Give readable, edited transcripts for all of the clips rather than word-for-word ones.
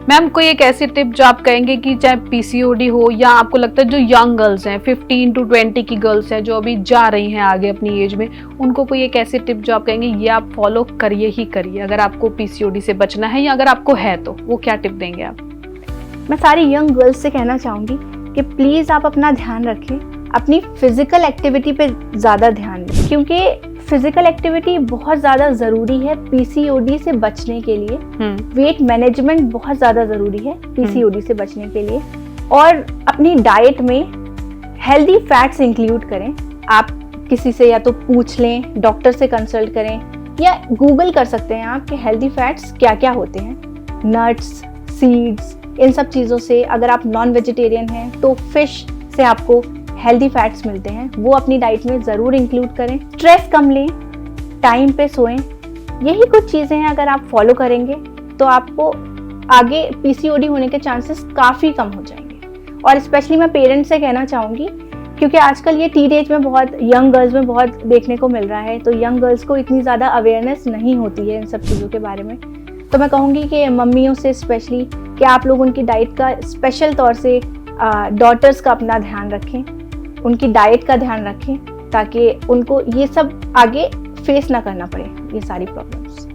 Ma'am कोई एक ऐसी टिप जो आप कहेंगे कि चाहे पीसीओडी हो या आपको लगता है जो यंग गर्ल्स हैं 15 to 20 की गर्ल्स हैं जो अभी जा रही हैं आगे अपनी एज में, उनको कोई एक ऐसी टिप जो आप कहेंगे ये आप फॉलो करिए ही करिए अगर आपको पीसीओडी से बचना है या अगर आपको है तो वो क्या टिप देंगे आप? मैं सारी यंग गर्ल्स से कहना चाहूँगी कि प्लीज़ आप अपना ध्यान रखें, अपनी फिजिकल एक्टिविटी पे ज़्यादा ध्यान दें, क्योंकि फिजिकल एक्टिविटी बहुत ज़्यादा ज़रूरी है पीसीओडी से बचने के लिए। वेट मैनेजमेंट बहुत ज़्यादा ज़रूरी है पीसीओडी से बचने के लिए। और अपनी डाइट में हेल्दी फैट्स इंक्लूड करें। आप किसी से या तो पूछ लें, डॉक्टर से कंसल्ट करें या गूगल कर सकते हैं आप कि हेल्दी फैट्स क्या क्या होते हैं। नट्स, सीड्स, इन सब चीज़ों से, अगर आप नॉन वेजिटेरियन हैं तो फिश से आपको हेल्दी फैट्स मिलते हैं, वो अपनी डाइट में ज़रूर इंक्लूड करें। स्ट्रेस कम लें, टाइम पे सोएं, यही कुछ चीज़ें हैं अगर आप फॉलो करेंगे तो आपको आगे पीसीओडी होने के चांसेस काफ़ी कम हो जाएंगे। और स्पेशली मैं पेरेंट्स से कहना चाहूँगी, क्योंकि आजकल ये टीनेज में बहुत, यंग गर्ल्स में बहुत देखने को मिल रहा है, तो यंग गर्ल्स को इतनी ज़्यादा अवेयरनेस नहीं होती है इन सब चीज़ों के बारे में। तो मैं कहूँगी कि मम्मियों से स्पेशली कि आप लोग उनकी डाइट का स्पेशल तौर से डॉटर्स का अपना ध्यान रखें, उनकी डाइट का ध्यान रखें ताकि उनको ये सब आगे फेस ना करना पड़े, ये सारी प्रॉब्लम्स।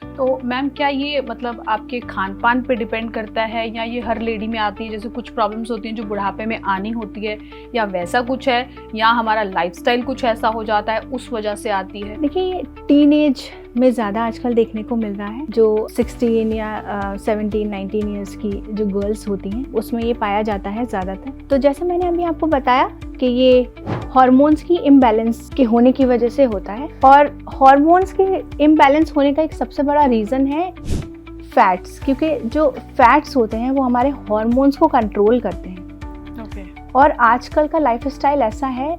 तो मैम क्या ये मतलब आपके खान पान पे डिपेंड करता है या ये हर लेडी में आती है, जैसे कुछ प्रॉब्लम्स होती हैं जो बुढ़ापे में आनी होती है, या वैसा कुछ है, या हमारा लाइफस्टाइल कुछ ऐसा हो जाता है उस वजह से आती है? देखिए, टीनेज में ज़्यादा आजकल देखने को मिल रहा है, जो 16 या 17-19 ईयर्स की जो गर्ल्स होती हैं उसमें ये पाया जाता है ज़्यादातर। तो जैसे मैंने अभी आपको बताया कि ये हार्मोन्स की इम्बैलेंस के होने की वजह से होता है, और हार्मोन्स के इम्बैलेंस होने का एक सबसे बड़ा रीज़न है फैट्स, क्योंकि जो फैट्स होते हैं वो हमारे हार्मोन्स को कंट्रोल करते हैं। और आजकल का लाइफस्टाइल ऐसा है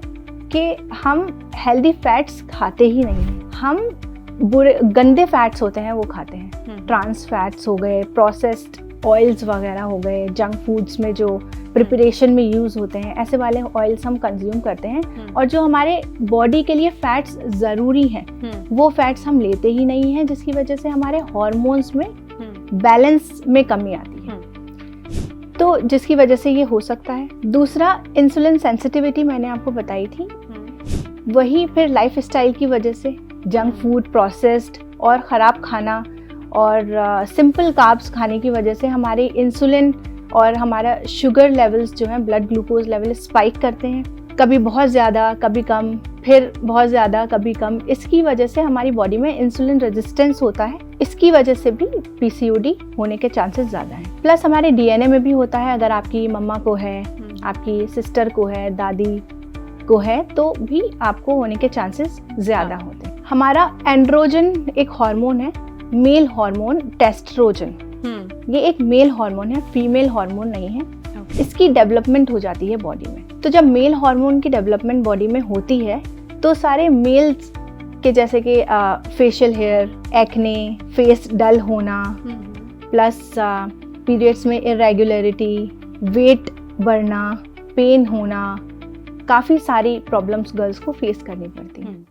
कि हम हेल्दी फैट्स खाते ही नहीं हैं, हम बुरे गंदे फैट्स होते हैं वो खाते हैं। ट्रांस फैट्स हो गए, प्रोसेस्ड ऑयल्स वगैरह हो गए, जंक फूड्स में जो प्रिपरेशन में यूज़ होते हैं, ऐसे वाले ऑयल्स हम कंज्यूम करते हैं। और जो हमारे बॉडी के लिए फैट्स ज़रूरी हैं वो फैट्स हम लेते ही नहीं हैं, जिसकी वजह से हमारे हार्मोन्स में बैलेंस में कमी आती है, तो जिसकी वजह से ये हो सकता है। दूसरा, इंसुलिन सेंसिटिविटी मैंने आपको बताई थी, वही फिर लाइफ स्टाइल की वजह से, जंक फूड, प्रोसेस्ड और ख़राब खाना और सिंपल कार्ब्स खाने की वजह से हमारे इंसुलिन और हमारा शुगर लेवल्स जो हैं, ब्लड ग्लूकोज लेवल स्पाइक करते हैं, कभी बहुत ज़्यादा कभी कम, फिर बहुत ज़्यादा कभी कम। इसकी वजह से हमारी बॉडी में इंसुलिन रेजिस्टेंस होता है, इसकी वजह से भी पीसीओडी होने के चांसेस ज़्यादा हैं। प्लस हमारे डीएनए में भी होता है, अगर आपकी मम्मा को है, आपकी सिस्टर को है, दादी को है, तो भी आपको होने के चांसेस ज़्यादा होते हैं। हमारा एंड्रोजन एक हार्मोन है, मेल हार्मोन टेस्टोस्टेरोन, ये एक मेल हार्मोन है, फीमेल हार्मोन नहीं है। इसकी डेवलपमेंट हो जाती है बॉडी में। तो जब मेल हार्मोन की डेवलपमेंट बॉडी में होती है तो सारे मेल्स के, जैसे कि फेशियल हेयर, एक्ने, फेस डल होना, प्लस पीरियड्स में इरेगुलरिटी, वेट बढ़ना, पेन होना, काफ़ी सारी प्रॉब्लम्स गर्ल्स को फेस करनी पड़ती हैं।